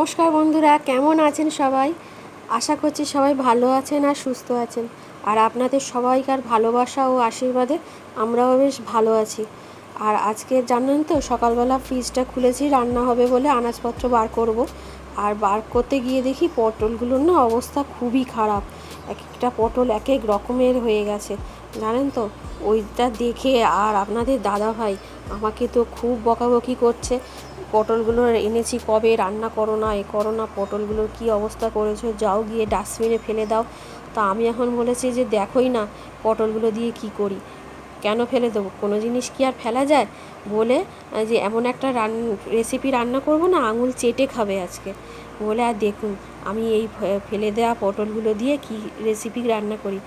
নমস্কার বন্ধুরা, কেমন আছেন সবাই? আশা করছি সবাই ভালো আছেন আর সুস্থ আছেন। আর আপনাদের সবাইকার ভালোবাসা ও আশীর্বাদে আমরাও বেশ ভালো আছি। আর আজকে জানেন তো, সকালবেলা ফ্রিজটা খুলেছি রান্না হবে বলে আনাজপত্র বার করব। আর বার করতে গিয়ে দেখি পটলগুলোর না অবস্থা খুবই খারাপ। এক একটা পটল এক এক রকমের হয়ে গেছে, জানেন তো। ওইটা দেখে আর আপনাদের দাদা ভাই আমাকে তো খুব বকাবকি করছে। পটলগুলো এনেছি কবে, রান্না করো না, এ করো না, পটলগুলোর কী অবস্থা করেছো, যাও গিয়ে ডাস্টবিনে ফেলে দাও। তা আমি এখন বলেছি যে দেখোই না পটলগুলো দিয়ে কি করি, কেন ফেলে দেবো, কোনো জিনিস কি আর ফেলা যায় বলে যে এমন একটা রেসিপি রান্না করব না, আঙুল চেটে খাবে আজকে বলে। আর দেখুন আমি এই ফেলে দেওয়া পটলগুলো দিয়ে কি রেসিপি রান্না করি।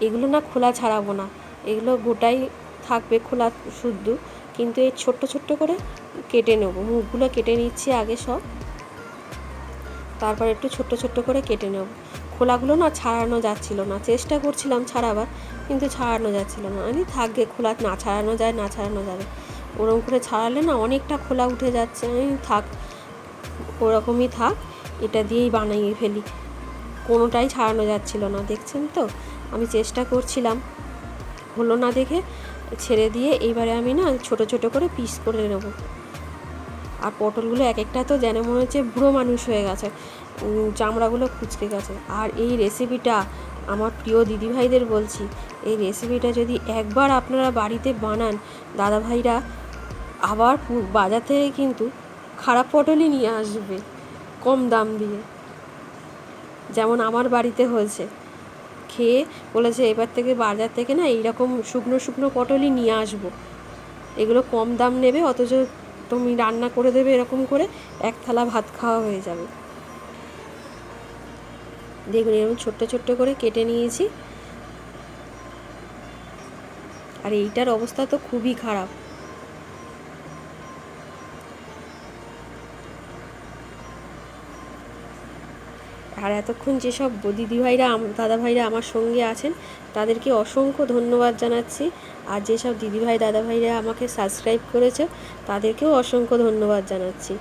এগুলো না খোলা ছাড়াবো না, এগুলো গোটাই থাকবে খোলা শুদ্ধ, কিন্তু এই ছোট্ট ছোট্ট করে কেটে নেব। মুখগুলো কেটে নিচ্ছি আগে সব, তারপর একটু ছোট্ট ছোট্ট করে কেটে নেব। খোলাগুলো না ছাড়ানো যাচ্ছিল না, চেষ্টা করছিলাম ছাড়াবার, কিন্তু ছাড়ানো যাচ্ছিল না। আমি থাকবে, খোলা না ছাড়ানো যায়, না ছাড়ানো যাবে, ওরকম করে ছাড়ালে না অনেকটা খোলা উঠে যাচ্ছে। আমি থাক, ওরকমই থাক, এটা দিয়েই বানিয়ে ফেলি। কোনোটাই ছাড়ানো যাচ্ছিল না, দেখছেন তো। আমি চেষ্টা করছিলাম, হলো না দেখে ছেড়ে দিয়ে এইবারে আমি না ছোট ছোট করে পিস করে নেব। আর পটলগুলো এক একটা তো যেন মনে হচ্ছে বুড়ো মানুষ হয়ে গেছে, চামড়াগুলো কুঁচকে গেছে। আর এই রেসিপিটা আমার প্রিয় দিদিভাইদের বলছি, এই রেসিপিটা যদি একবার আপনারা বাড়িতে বানান, দাদাভাইরা আবার বাজার থেকে কিন্তু খারাপ পটলই নিয়ে আসবে কম দাম দিয়ে, যেমন আমার বাড়িতে হয়েছে। খেয়ে বলেছে এবার থেকে বাজার থেকে না এইরকম শুকনো শুকনো পটলই নিয়ে আসবো, এগুলো কম দাম নেবে, অথচ তুমি রান্না করে দেবে এরকম করে, এক থালা ভাত খাওয়া হয়ে যাবে। দেখুন এরকম ছোট্ট ছোট্ট করে কেটে নিয়েছি। আর এইটার অবস্থা তো খুবই খারাপ। আর এতক্ষণ যেসব দিদিভাইরা দাদাভাইরা আমার সঙ্গে আছেন তাদেরকে অসংখ্য ধন্যবাদ জানাচ্ছি। আর যেসব দিদিভাই দাদাভাইরা আমাকে সাবস্ক্রাইব করেছে তাদেরকেও অসংখ্য ধন্যবাদ জানাচ্ছি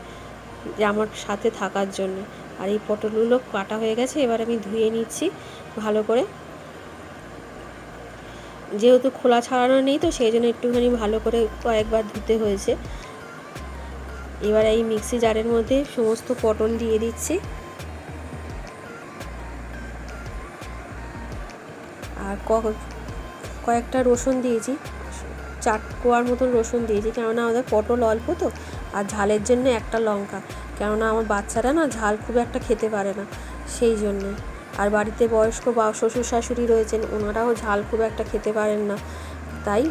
যে আমার সাথে থাকার জন্য। আর এই পটলগুলো কাটা হয়ে গেছে, এবার আমি ধুয়ে নিচ্ছি ভালো করে। যেহেতু খোলা ছাড়ানো নেই তো সেই জন্য একটুখানি ভালো করে কয়েকবার ধুতে হয়েছে। এবার এই মিক্সি জারের মধ্যে সমস্ত পটল দিয়ে দিচ্ছি। আর কয়েকটা রসুন দিয়েছি, 4 কোয়ার মতন রসুন দিয়েছি, কেননা আমাদের পটল অল্প তো। আর ঝালের জন্য একটা লঙ্কা, কেননা আমার বাচ্চারা না ঝাল খুব একটা খেতে পারে না, সেই জন্যে। আর বাড়িতে বয়স্ক বা শ্বশুর শাশুড়ি রয়েছেন, ওনারাও ঝাল খুব একটা খেতে পারেন না, তাই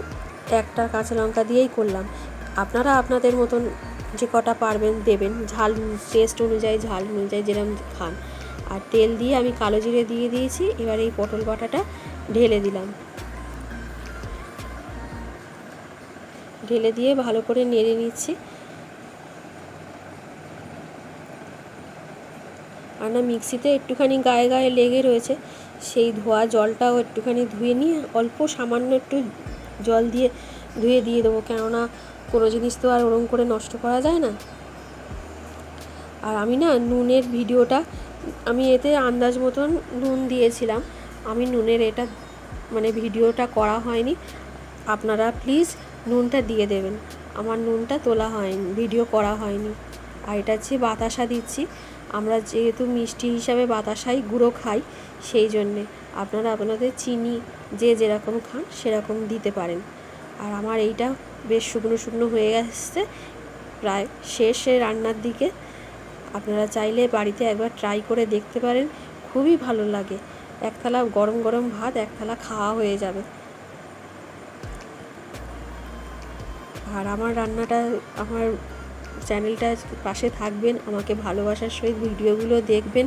একটা কাঁচা লঙ্কা দিয়েই করলাম। আপনারা আপনাদের মতন যে কটা পারবেন দেবেন, ঝাল টেস্ট অনুযায়ী, ঝাল অনুযায়ী যেরকম খান। আর তেল দিয়ে আমি কালো জিরে দিয়ে দিয়েছি। এবার এই পটল বাটাটা ঢেলে দিলাম, ঢেলে দিয়ে ভালো করে নেড়ে নিচ্ছি। আর না মিক্সিতে একটুখানি গায়ে গায়ে লেগে রয়েছে, সেই ধোয়া জলটাও একটুখানি ধুয়ে নিয়ে অল্প সামান্য একটু জল দিয়ে ধুয়ে দিয়ে দেবো, কেননা কোনো জিনিস তো আর ওরকম করে নষ্ট করা যায় না। আর আমি না নুনের ভিডিওটা, আমি এতে আন্দাজ মতন নুন দিয়েছিলাম, আমি নুনের এটা মানে ভিডিওটা করা হয়নি। আপনারা প্লিজ নুনটা দিয়ে দেবেন, আমার নুনটা তোলা হয়নি, ভিডিও করা হয়নি। আর এটা হচ্ছে বাতাসা দিচ্ছি, আমরা যেহেতু মিষ্টি হিসাবে বাতাসাই গুঁড়ো খাই, সেই জন্যে আপনারা আপনাদের চিনি যে যেরকম খান সেরকম দিতে পারেন। আর আমার এইটা বেশ শুকনো শুকনো হয়ে গেছে, প্রায় শেষে রান্নার দিকে। আপনারা চাইলে বাড়িতে একবার ট্রাই করে দেখতে পারেন, খুবই ভালো লাগে। এক থালা গরম গরম ভাত এক থালা খাওয়া হয়ে যাবে। আর আমার রান্নাটা, আমার চ্যানেলটার পাশে থাকবেন, আমাকে ভালোবাসার সহিত ভিডিওগুলো দেখবেন।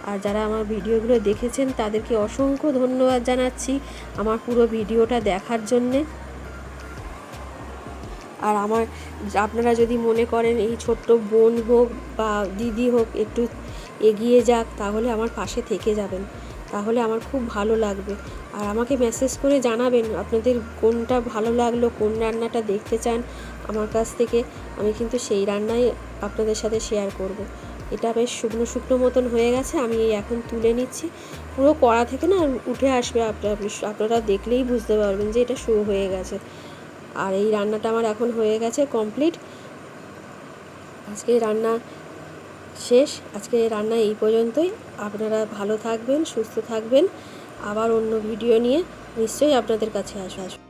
আর যারা আমার ভিডিওগুলো দেখেছেন তাদেরকে অসংখ্য ধন্যবাদ জানাচ্ছি আমার পুরো ভিডিওটা দেখার জন্যে। আর আপনারা যদি মনে করেন এই ছোট্ট বোন হোক বা দিদি হোক একটু এগিয়ে যাক, তাহলে আমার পাশে থেকে যাবেন, তাহলে আমার খুব ভালো লাগবে। আর আমাকে মেসেজ করে জানাবেন আপনাদের কোনটা ভালো লাগলো, কোন রান্নাটা দেখতে চান আমার কাছ থেকে, আমি কিন্তু সেই রান্নাই আপনাদের সাথে শেয়ার করব। এটা বেশ শুকনো শুকনো মতন হয়ে গেছে। আমি এই এখন তুলে নিচ্ছি। পুরো কড়া থেকে না উঠে আসবে, আপনারা দেখলেই বুঝতে পারবেন যে এটা হয়ে গেছে। আর এই রান্নাটা আমার এখন হয়ে গেছে কমপ্লিট। আজকে রান্না শেষ। আজকে রান্না এই পর্যন্তই। আপনারা ভালো থাকবেন, সুস্থ থাকবেন। আবার অন্য ভিডিও নিয়ে নিশ্চয়ই আপনাদের কাছে আসবো।